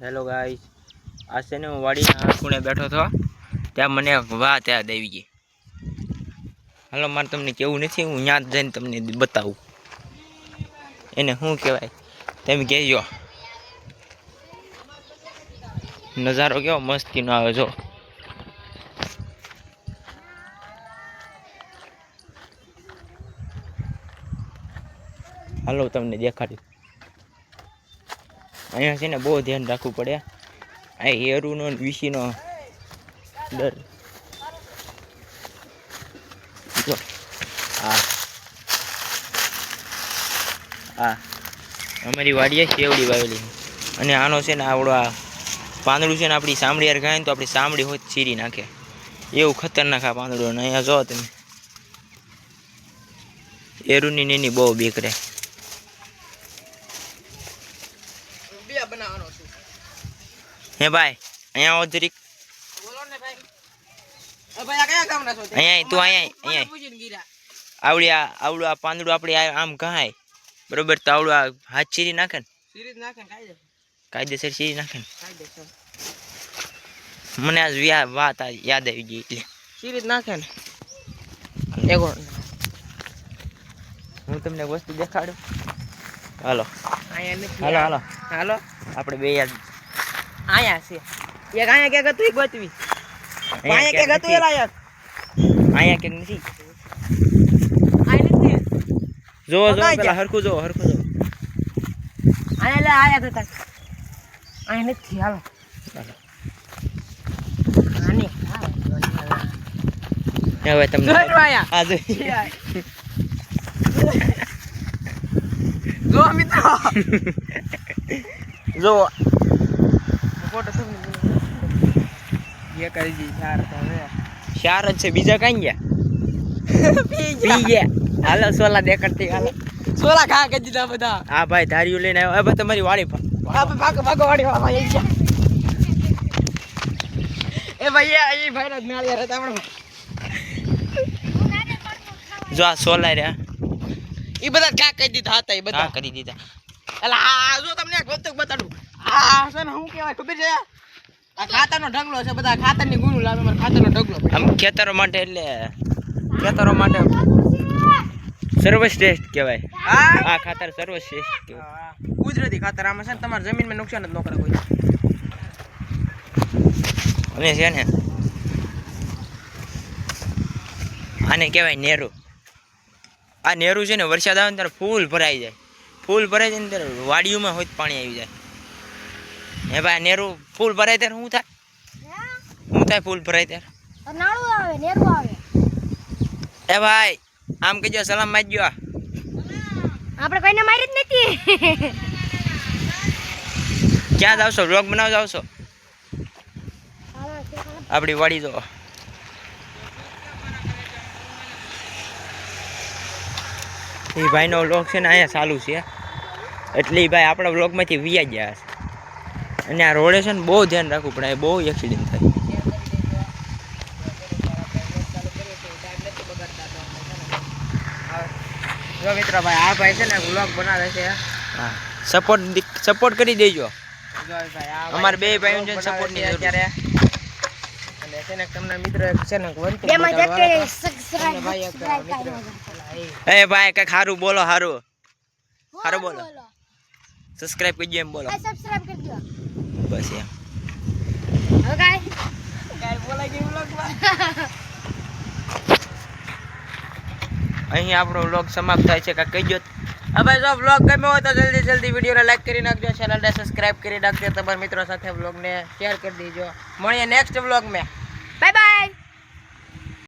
Hello guys, આ છે ને હું વાડીના ખૂણે બેઠો હતો ત્યાં મને વાત યાદ આવી ગઈ. હાલો મારે તમને કેવું નથી, હું ત્યાં જઈને તમને બતાવું એને શું કહેવાય તમે કહેજો. નજારો કેવો મસ્તીનો આવે જો. હાલો તમને દેખાડ્યું. અહીંયા છે ને બહુ ધ્યાન રાખવું પડે. આ એરુનો વીસીનો ડર. જો આ અમારી વાડીએ શેવડી વાવેલી અને આનો છે ને આવડો આ પાંદડું છે ને આપણી સાંભળી યાર ગાય ને તો આપણી સાંભળી હોત ચીરી નાખે એવું ખતરનાક આ પાંદડું. અને અહીંયા જો તમે એરુની નીની બહુ બીક રહે. હે ભાઈ અહીંયા આવો જરીક. અહીંયા તું અહીંયા આવડું આ પાંદડું આપણે આમ કહાય બરોબર, તો આવડું આ હાથ ચીરી નાખે ને કાયદેસર ચીરી નાખે ને. મને આજ વાત યાદ આવી ગઈ એટલે ચીરી નાખે ને. હું તમને વસ્તુ દેખાડું. હાલો હાલો હાલો હાલો આપણે બે યાદ આયા છે. એક આયા કે ગતું એક ગતવી આયા કે ગતું એલા યાર આયા કે નથી આય નથી. જો જો પેલા હરખું જો હરખું જો આયા લે આયા હતા આય નથી. હાલો આની હવે તમને આ જો મિત્રો જો ફોટો સબ ये કરી દી ચાર તો હવે ચાર જ છે, બીજા કઈ ગયા પી ગયા. હાલો સોલા દેખાડતી હાલો સોલા ખા કે દીધા બધા. હા ભાઈ ધારીઓ લઈને આવ્યો. હવે તમારી વાડી ભાગો ભાગો વાડી આવી ગયા. એ ભાઈ એ ભાઈ ના નાળિયા હતા આપણે જો આ સોલા રહ્યા એ બધા કા કરી દીધા હતા. એ બધા કરી દીધા. એટલે આ જો તમને એક વસ્તુ બતાડું. આ છે ને શું કહેવાય ખબર છે? આ ખાતરનો ઢગલો છે. બધા ખાતરની ગુણ લાવે મારા ખાતરનો ઢગલો. આમ ખેતરો માટે એટલે ખેતરો માટે સર્વશ્રેષ્ઠ કહેવાય. આ ખાતર સર્વશ્રેષ્ઠ કહેવાય. કુદરતી ખાતર આમાં છે ને તમારી જમીનમાં નુકસાન જ ન કરે કોઈ. અને છે ને આને કહેવાય નેરું. આ નેરું છે ને વરસાદ આવે ને ત્યારે ફૂલ ભરાઈ જાય. ફૂલ ભરાઈ જાય ને ત્યારે વાડીઓમાં હોય પાણી આવી જાય. હે ભાઈ નેરું ફૂલ ભરાય ત્યારે શું થાય? શું થાય ફૂલ ભરાય ત્યારે? નાળું આવે, નેરું આવે. એ ભાઈ આમ કહેજો સલામ મારજો. આપણે કોઈને મારી જ નથી. ક્યાં જાવશો? વ્લોગ બનાવવા જાવશો? આપણી વાડી જો. એ ભાઈનો વ્લોગ છે ને અહીંયા ચાલુ છે એટલે એ ભાઈ આપણા વ્લોગમાંથી વિયા ગયા છે. અને આ રોડે છે ને બહુ ધ્યાન રાખવું પડે, બહુ એક્સિડન્ટ થાય. જો મિત્ર ભાઈ આ ભાઈ છે ને વ્લોગ બનાવે છે. હા સપોર્ટ કરી દેજો. અમારે બે ભાઈઓ છે સપોર્ટ ની અત્યારે. અને છે ને તમને મિત્ર છે ને એ ભાઈ કઈ સારું બોલો. સારું સારું બોલો. સબસ્ક્રાઇબ કરજો એમ બોલો. સબસ્ક્રાઇબ કરજો બસ એમ. હવે ગાય બોલાઈ ગઈ વ્લોગમાં. અહીં આપણો વ્લોગ સમાપ્ત થાય છે. કાંઈ કહીજો. હવે જો વ્લોગ ગમ્યો હોય તો જલ્દી વિડીયોને લાઈક કરી નાખજો, ચેનલને સબસ્ક્રાઇબ કરી નાખજો, તમારા મિત્રો સાથે વ્લોગને શેર કરી દેજો. મળીએ નેક્સ્ટ વ્લોગમાં. Bye bye.